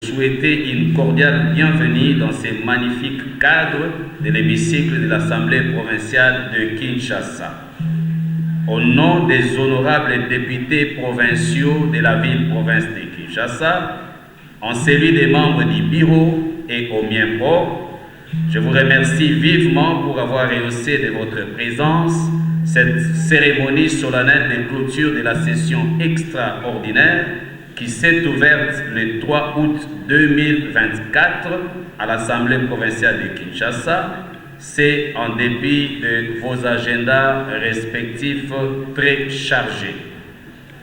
Souhaiter une cordiale bienvenue dans ces magnifiques cadres de l'hémicycle de l'Assemblée provinciale de Kinshasa. Au nom des honorables députés provinciaux de la ville-province de Kinshasa, en celui des membres du bureau et au mien propre, je vous remercie vivement pour avoir rehaussé de votre présence cette cérémonie solennelle de clôture de la session extraordinaire qui s'est ouverte le 3 août 2024 à l'Assemblée provinciale de Kinshasa. C'est en dépit de vos agendas respectifs très chargés.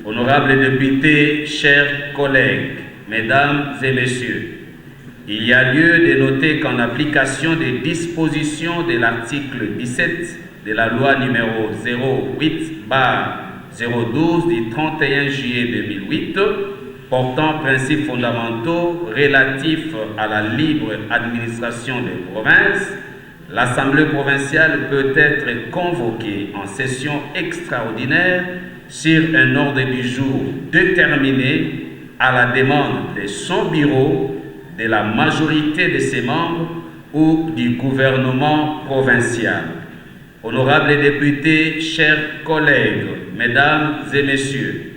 Honorables députés, chers collègues, mesdames et messieurs, il y a lieu de noter qu'en application des dispositions de l'article 17 de la loi numéro 08/012 du 31 juillet 2008, portant principes fondamentaux relatifs à la libre administration des provinces, l'Assemblée provinciale peut être convoquée en session extraordinaire sur un ordre du jour déterminé à la demande de son bureau, de la majorité de ses membres ou du gouvernement provincial. Honorables députés, chers collègues, mesdames et messieurs,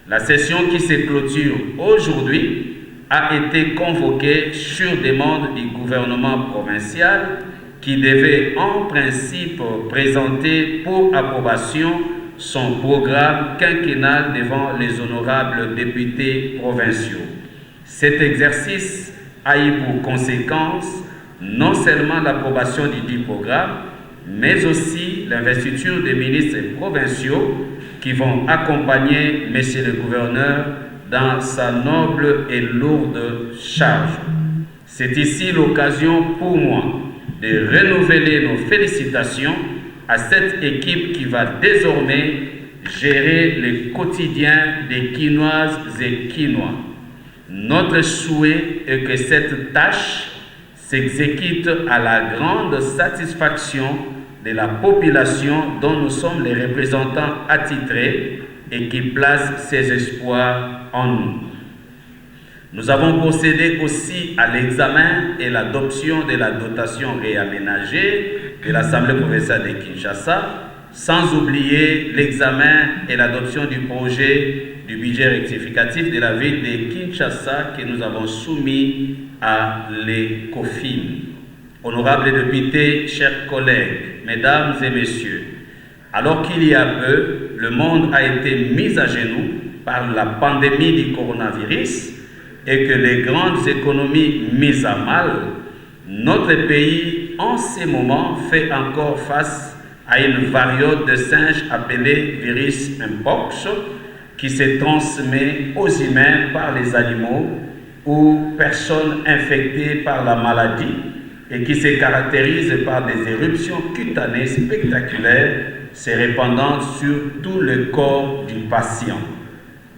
la session qui se clôture aujourd'hui a été convoquée sur demande du gouvernement provincial qui devait en principe présenter pour approbation son programme quinquennal devant les honorables députés provinciaux. Cet exercice a eu pour conséquence non seulement l'approbation du dit programme, mais aussi l'investiture des ministres provinciaux qui vont accompagner M. le gouverneur dans sa noble et lourde charge. C'est ici l'occasion pour moi de renouveler nos félicitations à cette équipe qui va désormais gérer le quotidien des Kinoises et Kinois. Notre souhait est que cette tâche s'exécute à la grande satisfaction de la population dont nous sommes les représentants attitrés et qui place ses espoirs en nous. Nous avons procédé aussi à l'examen et l'adoption de la dotation réaménagée de l'Assemblée provinciale de Kinshasa, sans oublier l'examen et l'adoption du projet du budget rectificatif de la ville de Kinshasa que nous avons soumis à l'ECOFIN. Honorables députés, chers collègues, mesdames et messieurs, alors qu'il y a peu, le monde a été mis à genoux par la pandémie du coronavirus et que les grandes économies mises à mal, notre pays, en ces moments, fait encore face à une variole de singe appelée virus Mpox qui se transmet aux humains par les animaux ou personnes infectées par la maladie et qui se caractérise par des éruptions cutanées spectaculaires se répandant sur tout le corps du patient.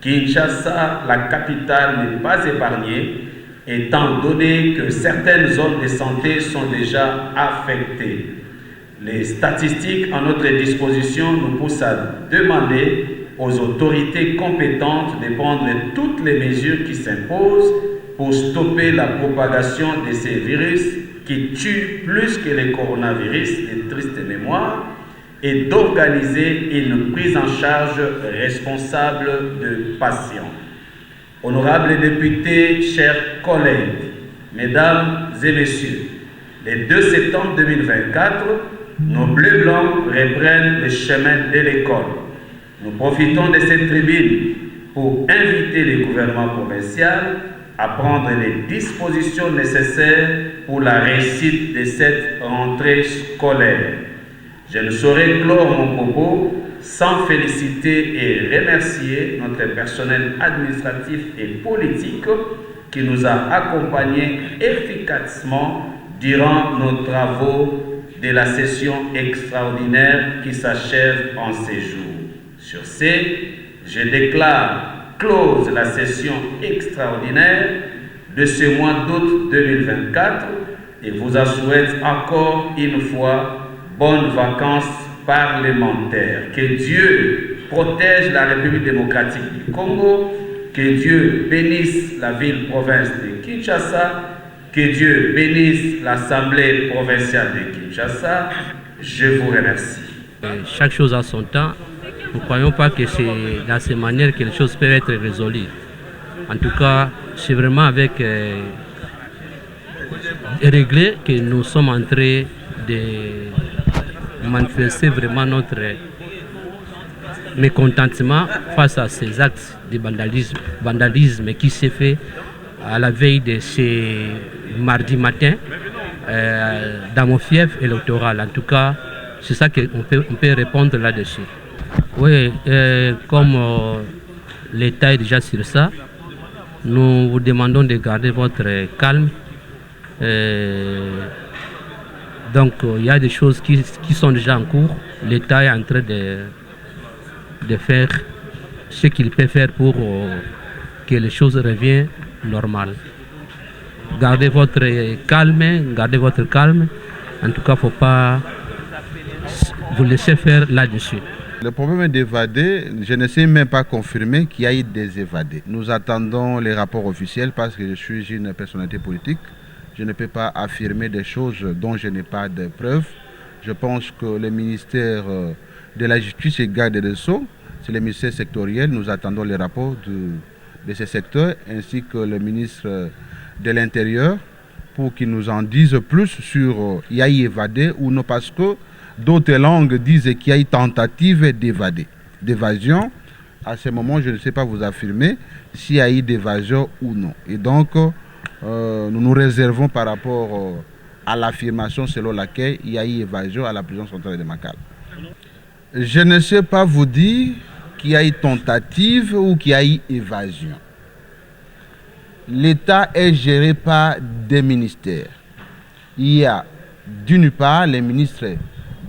Kinshasa, la capitale, n'est pas épargnée, étant donné que certaines zones de santé sont déjà affectées. Les statistiques à notre disposition nous poussent à demander aux autorités compétentes de prendre toutes les mesures qui s'imposent pour stopper la propagation de ces virus qui tuent plus que les coronavirus de triste mémoire et d'organiser une prise en charge responsable de patients. Honorables députés, chers collègues, mesdames et messieurs, le 2 septembre 2024, nos Bleus-Blancs reprennent le chemin de l'école. Nous profitons de cette tribune pour inviter le gouvernement provincial à prendre les dispositions nécessaires pour la réussite de cette rentrée scolaire. Je ne saurais clore mon propos sans féliciter et remercier notre personnel administratif et politique qui nous a accompagnés efficacement durant nos travaux de la session extraordinaire qui s'achève en ces jours. Sur ce, je déclare close la session extraordinaire de ce mois d'août 2024 et vous souhaite encore une fois bonnes vacances parlementaires. Que Dieu protège la République démocratique du Congo Que Dieu bénisse la ville-province de Kinshasa, que Dieu bénisse l'Assemblée provinciale de Kinshasa. Je vous remercie. Chaque chose a son temps. Nous ne croyons pas que c'est dans ces manières que les choses peuvent être résolues. En tout cas, c'est vraiment avec régler que nous sommes en train de manifester vraiment notre mécontentement face à ces actes de vandalisme qui s'est fait à la veille de ce mardi matin dans mon fief électoral. En tout cas, c'est ça qu'on peut répondre là-dessus. Oui, comme l'État est déjà sur ça, nous vous demandons de garder votre calme. Donc, il y a des choses qui sont déjà en cours. L'État est en train de faire ce qu'il peut faire pour que les choses reviennent normales. Gardez votre calme. En tout cas, il ne faut pas vous laisser faire là-dessus. Le problème d'évader, je ne sais même pas confirmer qu'il y a eu des évadés. Nous attendons les rapports officiels parce que je suis une personnalité politique. Je ne peux pas affirmer des choses dont je n'ai pas de preuves. Je pense que le ministère de la Justice et Garde des Sceaux, c'est le ministère sectoriel. Nous attendons les rapports de ces secteurs ainsi que le ministre de l'Intérieur pour qu'ils nous en disent plus sur il y a eu évadé ou non, parce que d'autres langues disent qu'il y a eu tentative d'évasion. À ce moment, je ne sais pas vous affirmer s'il y a eu d'évasion ou non. Et donc, nous nous réservons par rapport à l'affirmation selon laquelle il y a eu évasion à la prison centrale de Makala. Je ne sais pas vous dire qu'il y a eu tentative ou qu'il y a eu évasion. L'État est géré par des ministères. Il y a d'une part les ministres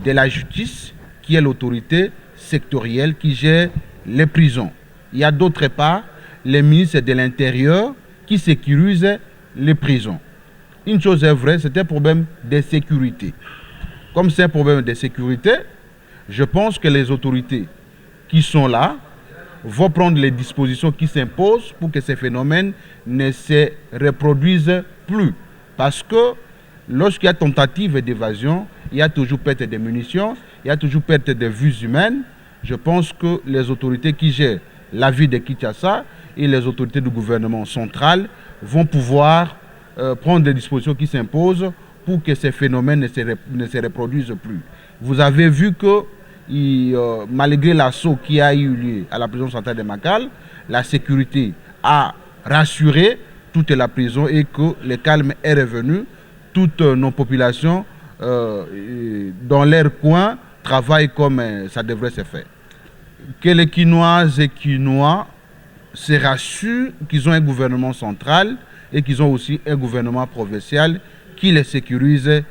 de la Justice, qui est l'autorité sectorielle qui gère les prisons. Il y a d'autre part les ministres de l'Intérieur qui sécurisent les prisons. Une chose est vraie, c'est un problème de sécurité. Comme c'est un problème de sécurité, je pense que les autorités qui sont là vont prendre les dispositions qui s'imposent pour que ces phénomènes ne se reproduisent plus. Parce que lorsqu'il y a tentative d'évasion, il y a toujours perte de munitions, il y a toujours perte de vies humaines. Je pense que les autorités qui gèrent la ville de Kinshasa et les autorités du gouvernement central vont pouvoir prendre des dispositions qui s'imposent pour que ces phénomènes ne se reproduisent plus. Vous avez vu que malgré l'assaut qui a eu lieu à la prison centrale de Makala, la sécurité a rassuré toute la prison et que le calme est revenu. Toutes nos populations dans leur coin travaillent comme ça devrait se faire. Que les Kinoises et Kinois se rassurent qu'ils ont un gouvernement central et qu'ils ont aussi un gouvernement provincial qui les sécurise.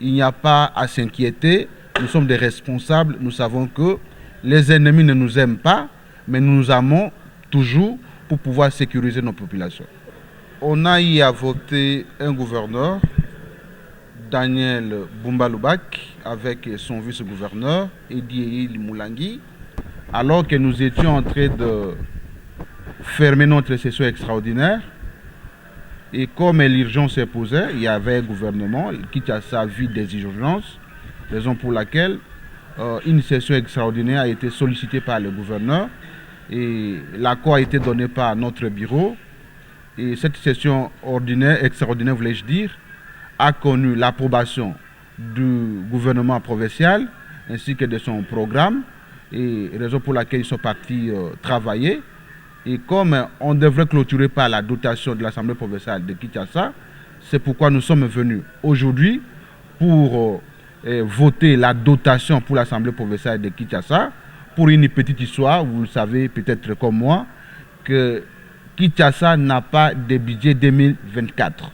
Il n'y a pas à s'inquiéter. Nous sommes des responsables. Nous savons que les ennemis ne nous aiment pas, mais nous nous aimons toujours pour pouvoir sécuriser nos populations. On a eu à voter un gouverneur, Daniel Bumba-Lubak, avec son vice-gouverneur, Edi Moulangi, alors que nous étions en train de fermer notre session extraordinaire. Et comme l'urgence s'est posée, il y avait un gouvernement qui a sa vie des urgences, raison pour laquelle une session extraordinaire a été sollicitée par le gouverneur et l'accord a été donné par notre bureau. Et cette session extraordinaire, voulais-je dire, a connu l'approbation du gouvernement provincial ainsi que de son programme, et raison pour laquelle ils sont partis travailler. Et comme on devrait clôturer par la dotation de l'Assemblée provinciale de Kinshasa, c'est pourquoi nous sommes venus aujourd'hui pour voter la dotation pour l'Assemblée provinciale de Kinshasa. Pour une petite histoire, vous le savez peut-être comme moi, que Kinshasa n'a pas de budget 2024.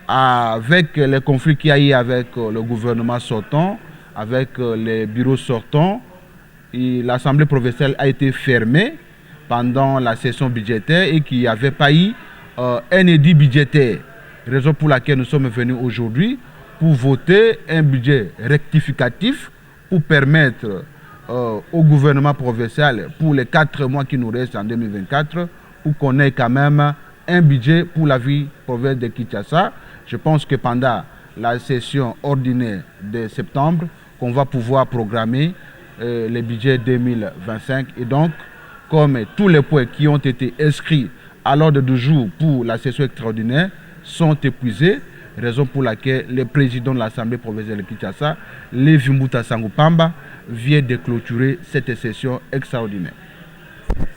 Avec les conflits qu'il y a eu avec le gouvernement sortant, avec les bureaux sortants, l'Assemblée provinciale a été fermée pendant la session budgétaire et qu'il n'y avait pas eu un édit budgétaire. Raison pour laquelle nous sommes venus aujourd'hui pour voter un budget rectificatif pour permettre au gouvernement provincial, pour les 4 mois qui nous restent en 2024, pour qu'on ait quand même un budget pour la ville province de Kinshasa. Je pense que pendant la session ordinaire de septembre, qu'on va pouvoir programmer le budget 2025. Et donc, comme tous les points qui ont été inscrits à l'ordre du jour pour la session extraordinaire sont épuisés, raison pour laquelle le président de l'Assemblée provinciale de Kinshasa, Lévi Mbuta Sangou Pamba, vient de clôturer cette session extraordinaire.